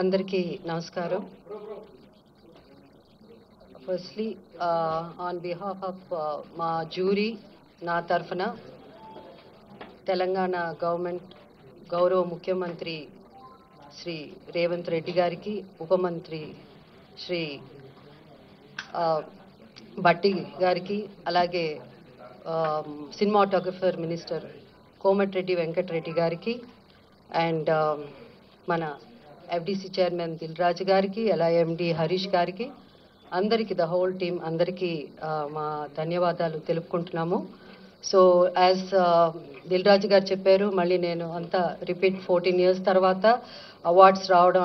అందరికీ నమస్కారం. Firstly on behalf of మా జ్యూరీ నా తరఫున తెలంగాణ గవర్నమెంట్ గౌరవ ముఖ్యమంత్రి శ్రీ రేవంత్ రెడ్డి గారికి, ఉప మంత్రి శ్రీ భట్టి గారికి, అలాగే సినిమాటోగ్రఫర్ మినిస్టర్ కోమటిరెడ్డి వెంకటరెడ్డి గారికి అండ్ మన ఎఫ్డిసి చైర్మన్ దిల్ రాజు గారికి, అలాగే ఎండి హరీష్ గారికి, అందరికీ ద హోల్ టీమ్ అందరికీ మా ధన్యవాదాలు తెలుపుకుంటున్నాము. సో యాజ్ దిల్ రాజు గారు చెప్పారు, మళ్ళీ నేను అంతా రిపీట్ 14 years తర్వాత అవార్డ్స్ రావడం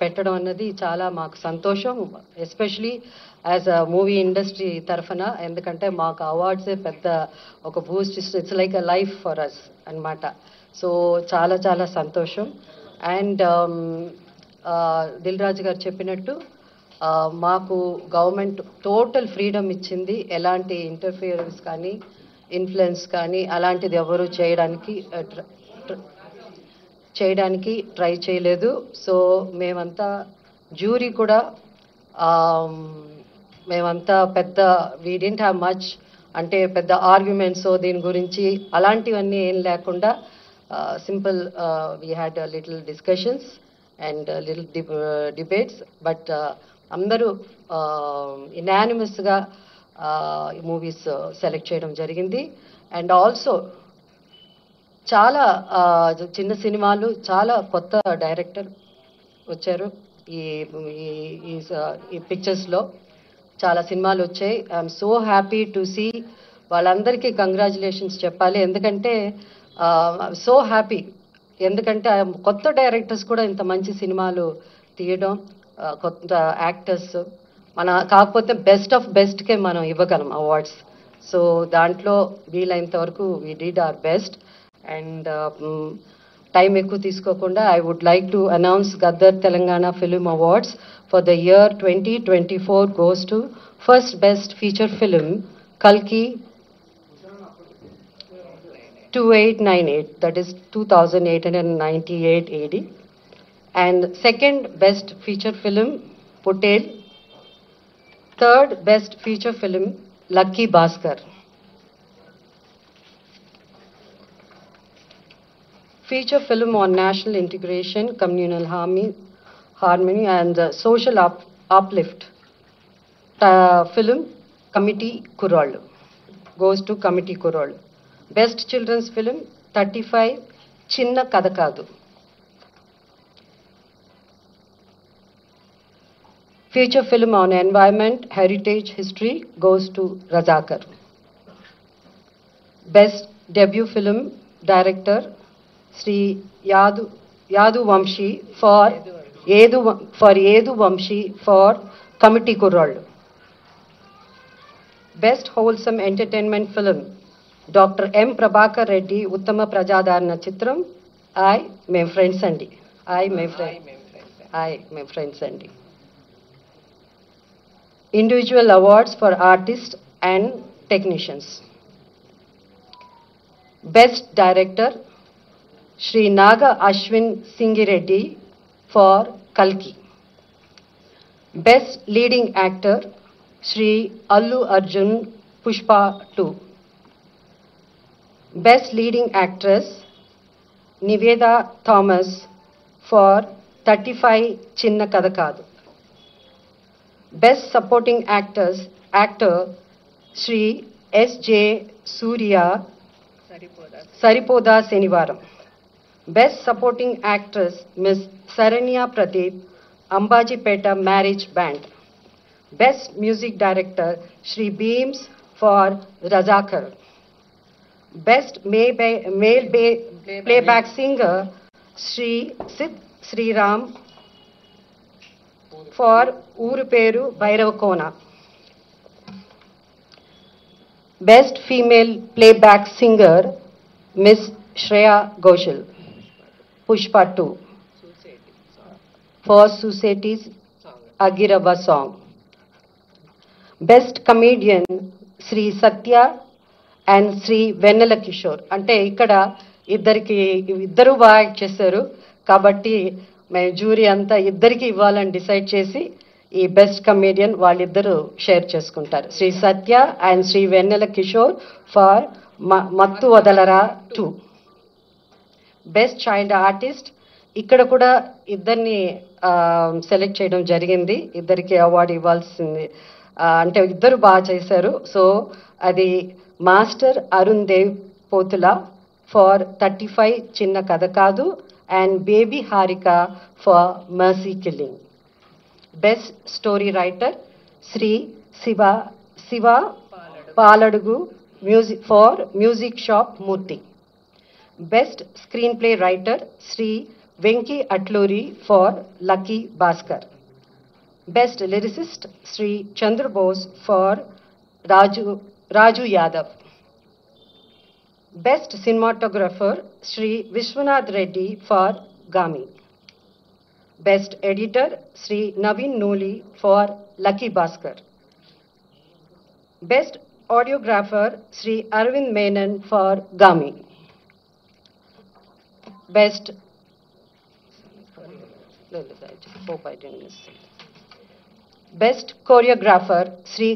పెట్టడం అన్నది చాలా మాకు సంతోషం, especially as a movie industry తరఫున. ఎందుకంటే మాకు అవార్డ్సే పెద్ద ఒక boost, it's like a life for us అన్నమాట. సో చాలా చాలా సంతోషం. అండ్ దిల్ రాజు గారు చెప్పినట్టు మాకు గవర్నమెంట్ టోటల్ ఫ్రీడమ్ ఇచ్చింది, ఎలాంటి ఇంటర్ఫియరెన్స్ కానీ ఇన్ఫ్లుయెన్స్ కానీ అలాంటిది ఎవరు చేయడానికి ట్రై చేయలేదు. సో మేమంతా జ్యూరీ కూడా మేమంతా పెద్ద వీ డింట్ హ్యావ్ మచ్, అంటే పెద్ద ఆర్గ్యుమెంట్స్ దీని గురించి అలాంటివన్నీ ఏం లేకుండా simple we had little discussions and little debates, but అందరూ ఇనానిమస్గా మూవీస్ సెలెక్ట్ చేయడం జరిగింది. అండ్ ఆల్సో చాలా చిన్న సినిమాలు, చాలా కొత్త డైరెక్టర్ వచ్చారు ఈ పిక్చర్స్లో. చాలా సినిమాలు వచ్చాయి. I'm so happy to see. వాళ్ళందరికీ కంగ్రాచులేషన్స్ చెప్పాలి, ఎందుకంటే సో హ్యాపీ, ఎందుకంటే కొత్త డైరెక్టర్స్ కూడా ఇంత మంచి సినిమాలు తీయడం, కొత్త యాక్టర్స్ కాకపోతే బెస్ట్ ఆఫ్ బెస్ట్కే మనం ఇవ్వగలం అవార్డ్స్. సో దాంట్లో వీలైనంత వరకు we did our best. And time ఎక్కువ తీసుకోకుండా I would like to announce Gaddar Telangana film awards for the year 2024 goes to first best feature film Kalki 2898, that is 2898 AD, and second best feature film Patel, third best feature film Lucky Bhaskar. Feature film on national integration, communal harmony and social uplift, film Committee Kurol, goes to Committee Kurol. Best children's film 35 Chinna Kadakadu. Feature film on environment, heritage, history goes to Razakar. Best debut film director Sri Yadu Vamshi for Yedu Vamshi for Committee Kurol. Best wholesome entertainment film Dr. M. Prabhakar Reddy Uttama Prajadarana Chitram I my friends andi. Individual awards for artists and technicians. Best director Shri Naga Ashwin Singireddy for Kalki. Best leading actor Shri Allu Arjun Pushpa 2. Best leading actress Niveda Thomas for 35 Chinna Kadakadu. Best supporting actor Shri S.J. Surya Saripoda Senivaram. Best supporting actress Ms. Saranya Pradeep Ambajipeta Marriage Band. Best music director Shri Beams for Razakar. Best male playback singer Shri Sid Sriram for Uruperu Bairavakona. Best female playback singer Miss Shreya Ghoshal, Pushpa 2, for Society's Agirava song. Best comedian Sri Satya and Sri Vennela Kishore. అంటే ఇక్కడ ఇద్దరు బాగా act చేశారు కాబట్టి మేము jury అంతా ఇద్దరికి ఇవ్వాలని డిసైడ్ చేసి ఈ బెస్ట్ కమేడియన్ వాళ్ళిద్దరూ షేర్ చేసుకుంటారు. Sri Satya and Sri Vennela Kishore for Mathu Vadalara 2. Best child artist ఇక్కడ కూడా ఇద్దరిని సెలెక్ట్ చేయడం జరిగింది. ఇద్దరికి అవార్డు ఇవ్వాల్సింది, అంటే ఇద్దరు బాగా చేశారు. సో అది master Arun Dev Pothula for 35 Chinna Katha Kaadu and baby Harika for mercy killing. Best story writer Sri Siva Paladugu music for music shop Murthy. Best screenplay writer Sri Venky Atluri for lucky Bhaskar. Best lyricist Sri Chandrabose for Raju Yadav. Best cinematographer Sri Vishwanath Reddy for Gaami. Best editor Sri Naveen Nooli for lucky Bhaskar. Best audiographer Sri Aravind Menon for Gaami. Best Best choreographer Sri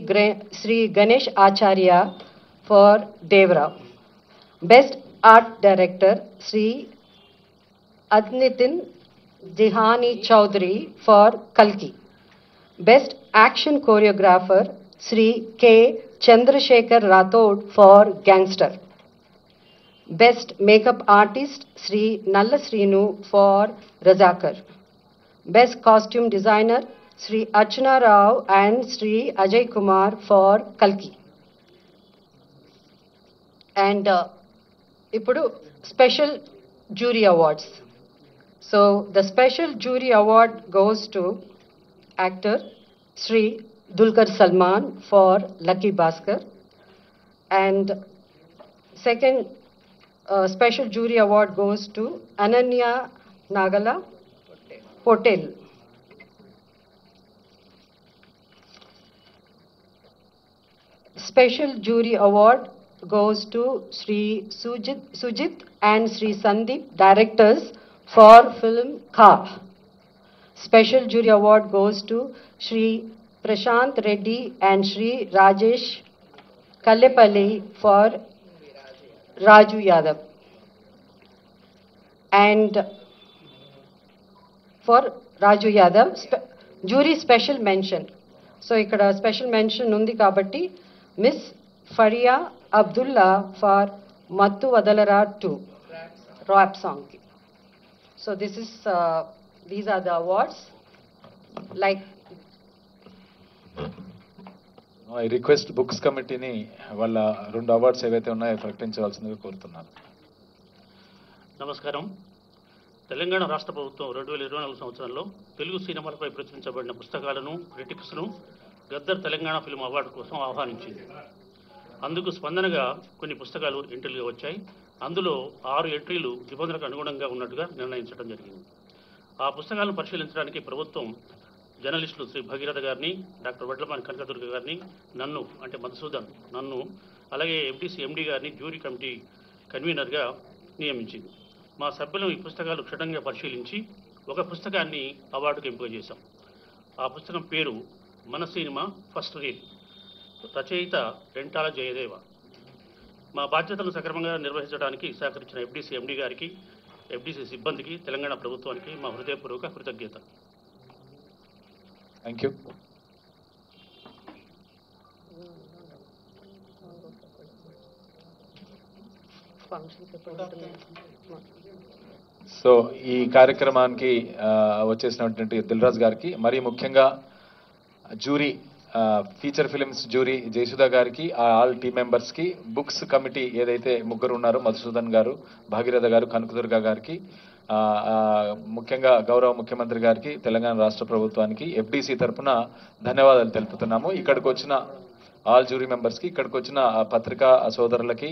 Ganesh Acharya for Devra. Best art director Sri Adnitin Dihani Chaudhary for Kalki. Best action choreographer Sri K Chandrasekhar Rathod for Gangster. Best makeup artist Sri Nalla Srinu for Razakar. Best costume designer Sri Archana Rao and Sri Ajay Kumar for Kalki. And ఇప్పుడు special jury awards. So the special jury award goes to actor Sri Dulquer Salman for Lucky Bhaskar, and second special jury award goes to Ananya Nagala Potel. Special jury award goes to Sri Sujit and Sri Sandeep, directors for film Kha. Special jury award goes to Sri Prashant Reddy and Sri Rajesh Kallepalli for Raju Yadav. And for Raju Yadav, jury special mention. So ikkada special mention undi kabatti Miss Faria Abdullah for Mattu Vadalara 2 rap song. So this is these are the awards. Like I request books committee ni వాళ్ళ 2 awards ఏవైతే ఉన్నాయో ప్రకటించవలసిందిగా కోరుతున్నాను. నమస్కారం. తెలంగాణ రాష్ట్ర ప్రభుత్వం 2024 సంవత్సరంలో తెలుగు సినిమాలపై ప్రచురించబడిన పుస్తకాలను క్రిటిక్స్ను గద్దర్ తెలంగాణ ఫిల్మ్ అవార్డు కోసం ఆహ్వానించింది. అందుకు స్పందనగా కొన్ని పుస్తకాలు ఎంట్రీలుగా వచ్చాయి. అందులో 6 ఎంట్రీలు నిబంధనలకు అనుగుణంగా ఉన్నట్టుగా నిర్ణయించడం జరిగింది. ఆ పుస్తకాలను పరిశీలించడానికి ప్రభుత్వం జర్నలిస్టులు శ్రీ భగీరథ గారిని, డాక్టర్ వడ్లమాని కనకదుర్గ గారిని, నన్ను అంటే మధుసూదన్ నన్ను, అలాగే ఎఫ్డీసీ ఎండీ గారిని జ్యూరీ కమిటీ కన్వీనర్గా నియమించింది. మా సభ్యులు ఈ పుస్తకాలు క్షుణ్ణంగా పరిశీలించి ఒక పుస్తకాన్ని అవార్డుకు ఎంపిక చేశాం. ఆ పుస్తకం పేరు మన సినిమా ఫస్ట్ రీల్, రచయిత రెంటాల జయదేవ. మా బాధ్యతలను సక్రమంగా నిర్వహించడానికి సహకరించిన ఎఫ్డీసీ ఎండీ గారికి, ఎఫ్డీసీ సిబ్బందికి, తెలంగాణ ప్రభుత్వానికి మా హృదయపూర్వక కృతజ్ఞత. Thank you. సో ఈ కార్యక్రమానికి వచ్చేసినటువంటి దిల్రాజ్ గారికి, మరీ ముఖ్యంగా jury feature films jury Jayasudha గారికి, ఆల్ టీమ్ మెంబర్స్కి, బుక్స్ కమిటీ ఏదైతే ముగ్గురు ఉన్నారో మధుసూదన్ గారు, భాగీరథ గారు, కనకదుర్గ గారికి, ముఖ్యంగా గౌరవ ముఖ్యమంత్రి గారికి, తెలంగాణ రాష్ట్ర ప్రభుత్వానికి ఎఫ్డీసీ తరఫున ధన్యవాదాలు తెలుపుతున్నాము. ఇక్కడికి వచ్చిన ఆల్ జ్యూరీ మెంబర్స్కి, ఇక్కడికి వచ్చిన పత్రికా సోదరులకి,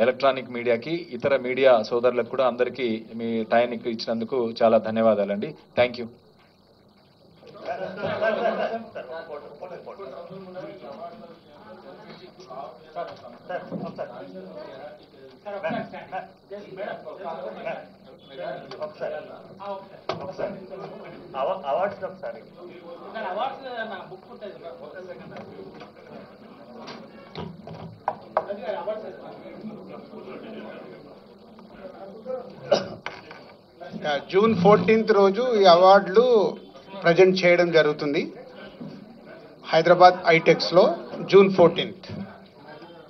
ఎలక్ట్రానిక్ మీడియాకి, ఇతర మీడియా సోదరులకు కూడా అందరికీ మీ టైం ఇచ్చినందుకు చాలా ధన్యవాదాలండి. Thank you. అవార్డ్స్ ఒకసారి జూన్ 14th రోజు ఈ అవార్డులు ప్రజెంట్ చేయడం జరుగుతుంది హైదరాబాద్ ఐటెక్స్లో జూన్ 14th.